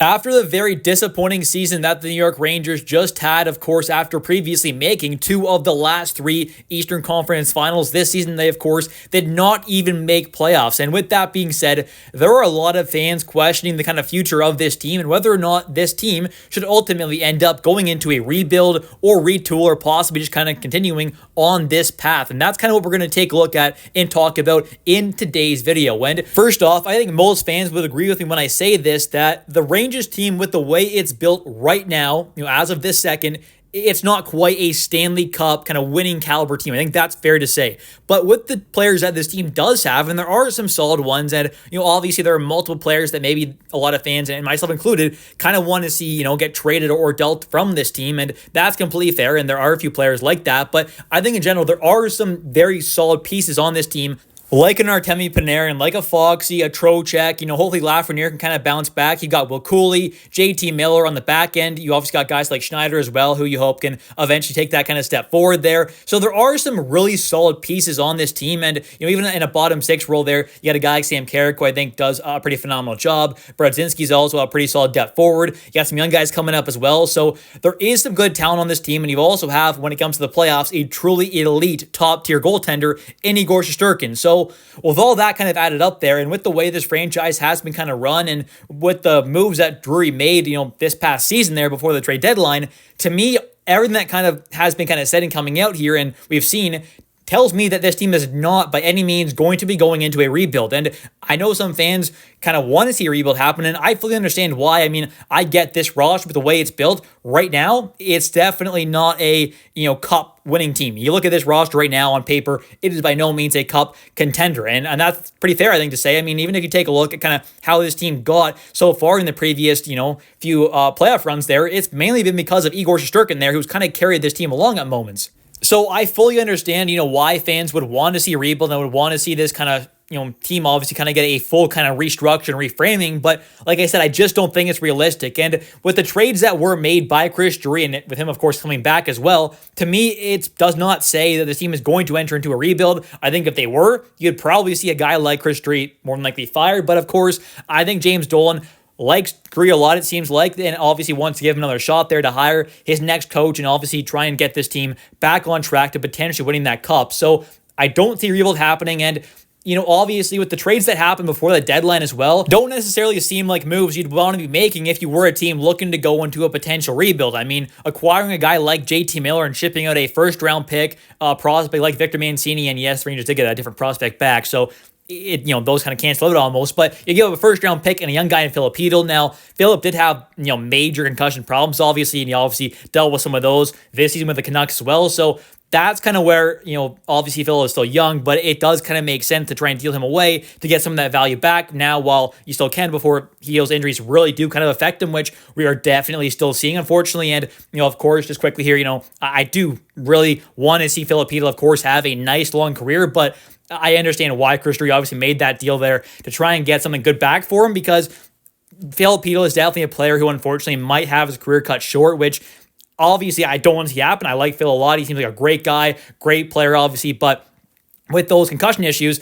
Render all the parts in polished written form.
After the very disappointing season that the New York Rangers just had, of course, after previously making 2 of the last 3 Eastern Conference Finals this season, they, of course, did not even make playoffs. And with that being said, there are a lot of fans questioning the kind of future of this team and whether or not this team should ultimately end up going into a rebuild or retool or possibly just kind of continuing on this path. And that's kind of what we're going to take a look at and talk about in today's video. And first off, I think most fans would agree with me when I say this, that the Rangers team, with the way it's built right now, as of this second, it's not quite a Stanley Cup kind of winning caliber team. I think that's fair to say. But with the players that this team does have, and there are some solid ones, and obviously there are multiple players that maybe a lot of fans, and myself included, kind of want to see, get traded or dealt from this team, and that's completely fair, and there are a few players like that. But I think in general, there are some very solid pieces on this team, like an Artemi Panarin, like a Foxy, a Trocheck, hopefully Lafreniere can kind of bounce back. You got Will Cooley, JT Miller on the back end. You obviously got guys like Schneider as well, who you hope can eventually take that kind of step forward there. So there are some really solid pieces on this team. And, even in a bottom 6 role there, you got a guy like Sam Carrick, who I think does a pretty phenomenal job. Brodzinski's also a pretty solid depth forward. You got some young guys coming up as well. So there is some good talent on this team. And you also have, when it comes to the playoffs, a truly elite top tier goaltender in Igor Shesterkin. So with all that kind of added up there, and with the way this franchise has been kind of run, and with the moves that Drury made, this past season there before the trade deadline, to me, everything that kind of has been kind of said and coming out here, and we've seen, tells me that this team is not by any means going to be going into a rebuild. And I know some fans kind of want to see a rebuild happen, and I fully understand why. I mean, I get this roster with the way it's built right now. It's definitely not a, cup winning team. You look at this roster right now on paper, it is by no means a cup contender. And that's pretty fair, I think, to say. I mean, even if you take a look at kind of how this team got so far in the previous, few playoff runs there, it's mainly been because of Igor Shesterkin there, who's kind of carried this team along at moments. So I fully understand, why fans would want to see a rebuild and would want to see this kind of, team obviously kind of get a full kind of restructure and reframing. But like I said, I just don't think it's realistic. And with the trades that were made by Chris Drury, and with him, of course, coming back as well, to me, it does not say that this team is going to enter into a rebuild. I think if they were, you'd probably see a guy like Chris Drury more than likely fired. But of course, I think James Dolan likes Drury a lot, it seems like, and obviously wants to give him another shot there to hire his next coach and obviously try and get this team back on track to potentially winning that cup. So I don't see rebuild happening. And obviously with the trades that happened before the deadline as well, don't necessarily seem like moves you'd want to be making if you were a team looking to go into a potential rebuild. I mean, acquiring a guy like JT Miller and shipping out a first-round pick, prospect like Victor Mancini, and yes, the Rangers did get a different prospect back, so those kind of cancel out almost, but you give up a first-round pick and a young guy in Philip Hedl. Now, Philip did have, major concussion problems, obviously, and he obviously dealt with some of those this season with the Canucks as well, so that's kind of where, obviously Phil is still young, but it does kind of make sense to try and deal him away to get some of that value back now while you still can before Hedl's injuries really do kind of affect him, which we are definitely still seeing, unfortunately. And, of course, just quickly here, I do really want to see Philip Hedl, of course, have a nice long career, but I understand why Chris Drury obviously made that deal there to try and get something good back for him, because Philip Hedl is definitely a player who unfortunately might have his career cut short, which obviously I don't want to see happen. I like Phil a lot. He seems like a great guy, great player, obviously, but with those concussion issues,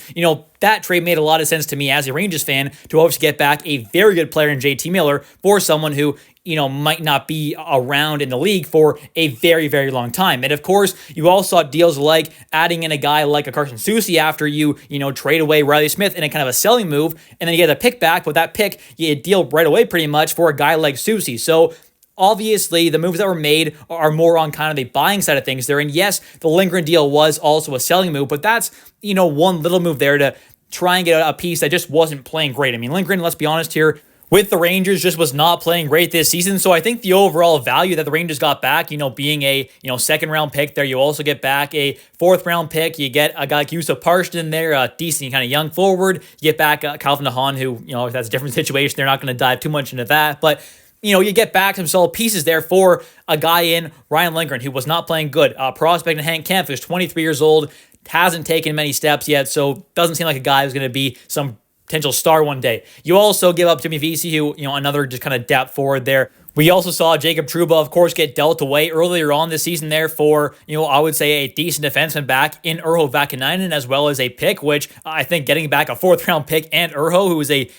that trade made a lot of sense to me as a Rangers fan to obviously get back a very good player in JT Miller for someone who, might not be around in the league for a very, very long time. And of course, you also saw deals like adding in a guy like a Carson Soucy after you, trade away Riley Smith in a kind of a selling move, and then you get a pick back. With that pick, you deal right away pretty much for a guy like Soucy. So obviously, the moves that were made are more on kind of the buying side of things there. And yes, the Lindgren deal was also a selling move, but that's, one little move there to try and get a piece that just wasn't playing great. I mean, Lindgren, let's be honest here, with the Rangers just was not playing great this season. So I think the overall value that the Rangers got back, being a, second round pick there, you also get back a fourth round pick. You get a guy like Yusuf Parshton in there, a decent kind of young forward. You get back Calvin DeHaan, who, that's a different situation. They're not going to dive too much into that. But you get back some solid pieces there for a guy in Ryan Lindgren, who was not playing good. Prospect in Hank Kemp, who's 23 years old, hasn't taken many steps yet, so doesn't seem like a guy who's going to be some potential star one day. You also give up Jimmy Vesey, who, another just kind of depth forward there. We also saw Jacob Trouba, of course, get dealt away earlier on this season there for, I would say a decent defenseman back in Urho Vakanainen, as well as a pick, which I think getting back a fourth round pick and Urho, who is a,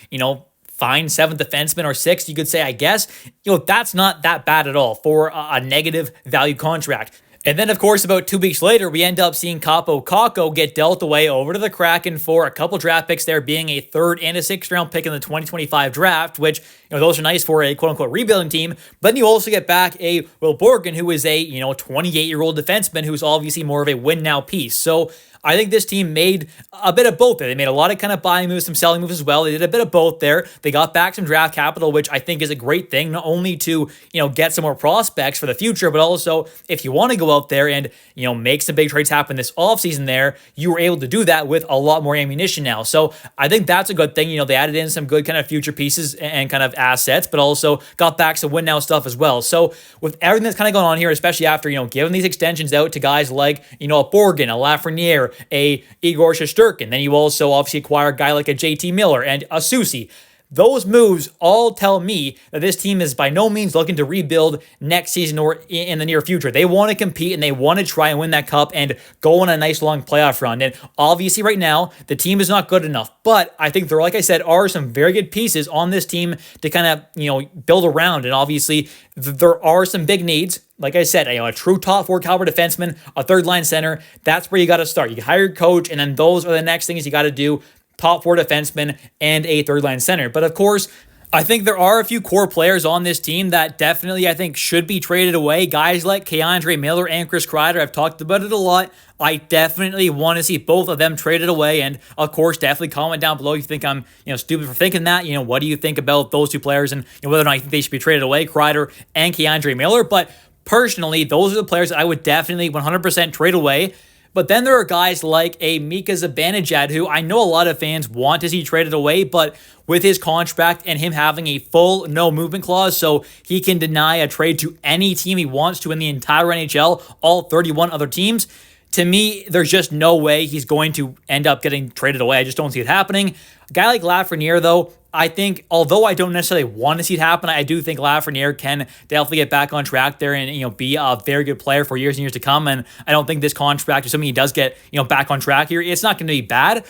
fine 7th defenseman or 6th, you could say, I guess. That's not that bad at all for a negative value contract. And then, of course, about 2 weeks later, we end up seeing Kaapo Kakko get dealt away over to the Kraken for a couple draft picks there, being a 3rd and a 6th round pick in the 2025 draft, which, those are nice for a quote-unquote rebuilding team. But then you also get back a Will Borgen, who is a, 28-year-old defenseman who's obviously more of a win-now piece. So I think this team made a bit of both there. They made a lot of kind of buying moves, some selling moves as well. They did a bit of both there. They got back some draft capital, which I think is a great thing, not only to, get some more prospects for the future, but also if you want to go out there and, make some big trades happen this offseason there, you were able to do that with a lot more ammunition now. So I think that's a good thing. They added in some good kind of future pieces and kind of assets, but also got back some win now stuff as well. So with everything that's kind of going on here, especially after, giving these extensions out to guys like, a Borgen, a Lafreniere, a Igor Shesterkin. Then you also obviously acquire a guy like a JT Miller and a Susi. Those moves all tell me that this team is by no means looking to rebuild next season or in the near future. They want to compete and they want to try and win that cup and go on a nice long playoff run. And obviously right now, the team is not good enough. But I think there, like I said, are some very good pieces on this team to kind of, build around. And obviously there are some big needs. Like I said, a true top 4 caliber defenseman, a 3rd line center. That's where you got to start. You hire your coach, and then those are the next things you got to do. Top 4 defenseman and a 3rd line center. But of course, I think there are a few core players on this team that definitely I think should be traded away. Guys like Keandre Miller and Chris Kreider. I've talked about it a lot. I definitely want to see both of them traded away. And of course, definitely comment down below if you think I'm stupid for thinking that. What do you think about those two players and whether or not you think they should be traded away, Kreider and Keandre Miller? But personally, those are the players that I would definitely 100% trade away. But then there are guys like a Mika Zibanejad, who I know a lot of fans want to see traded away, but with his contract and him having a full no movement clause, so he can deny a trade to any team he wants to in the entire NHL, all 31 other teams. To me, there's just no way he's going to end up getting traded away. I just don't see it happening. A guy like Lafreniere, though, I think, although I don't necessarily want to see it happen, I do think Lafreniere can definitely get back on track there and, be a very good player for years and years to come. And I don't think this contract, assuming he does get, back on track here, it's not going to be bad.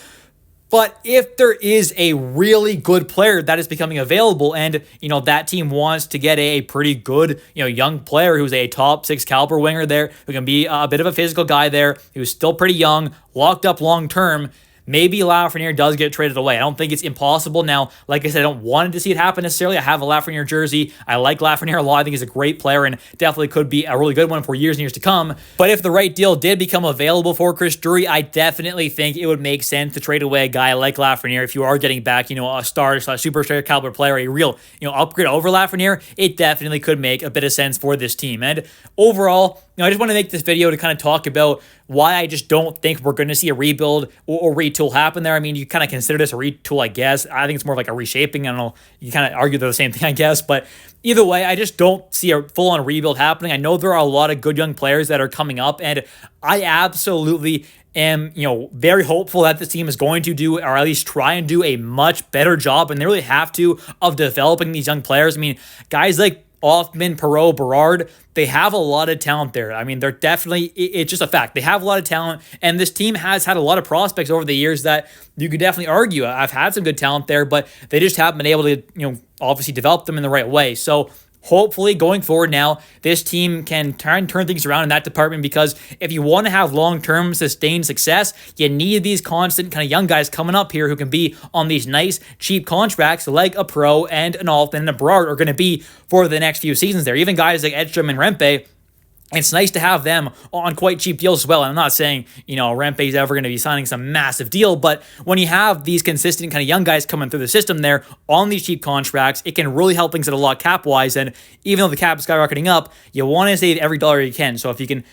But if there is a really good player that is becoming available and, that team wants to get a pretty good, young player who's a top 6 caliber winger there, who can be a bit of a physical guy there, who's still pretty young, locked up long term, maybe Lafreniere does get traded away. I don't think it's impossible. Now, like I said, I don't want to see it happen necessarily. I have a Lafreniere jersey. I like Lafreniere a lot. I think he's a great player and definitely could be a really good one for years and years to come. But if the right deal did become available for Chris Drury, I definitely think it would make sense to trade away a guy like Lafreniere. If you are getting back, a star/superstar caliber player, a real, upgrade over Lafreniere, it definitely could make a bit of sense for this team. And overall, I just want to make this video to kind of talk about why I just don't think we're going to see a rebuild or retool happen there. I mean, you kind of consider this a retool, I guess. I think it's more like a reshaping. I don't know. You kind of argue they're the same thing, I guess. But either way, I just don't see a full-on rebuild happening. I know there are a lot of good young players that are coming up, and I absolutely am, very hopeful that this team is going to do, or at least try and do, a much better job, and they really have to, of developing these young players. I mean, guys like Hoffman, Perreault, Berard, they have a lot of talent there. I mean, they're definitely, it's just a fact. They have a lot of talent, and this team has had a lot of prospects over the years that you could definitely argue I've had some good talent there, but they just haven't been able to, obviously develop them in the right way. So hopefully going forward now, this team can try and turn things around in that department, because if you want to have long-term sustained success, you need these constant kind of young guys coming up here who can be on these nice, cheap contracts like a Pro and an Alton and a Berard are going to be for the next few seasons there. Even guys like Edstrom and Rempe, it's nice to have them on quite cheap deals as well. And I'm not saying, Rempe's ever going to be signing some massive deal, but when you have these consistent kind of young guys coming through the system there on these cheap contracts, it can really help things out a lot cap-wise. And even though the cap is skyrocketing up, you want to save every dollar you can. So if you can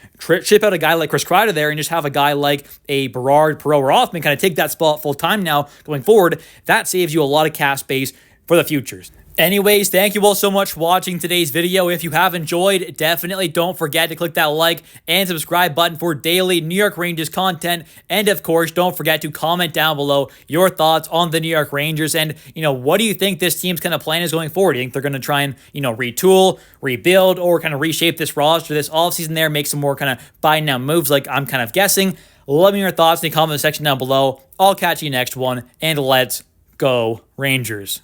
ship out a guy like Chris Kreider there and just have a guy like a Berard, Perreault, or Hoffman kind of take that spot full-time now going forward, that saves you a lot of cap space for the futures. Anyways, thank you all so much for watching today's video. If you have enjoyed, definitely don't forget to click that like and subscribe button for daily New York Rangers content. And of course, don't forget to comment down below your thoughts on the New York Rangers. And, what do you think this team's kind of plan is going forward? Do you think they're going to try and, retool, rebuild, or kind of reshape this roster this offseason there, make some more kind of buy now moves like I'm kind of guessing? Let me know your thoughts in the comment section down below. I'll catch you next one, and let's go Rangers.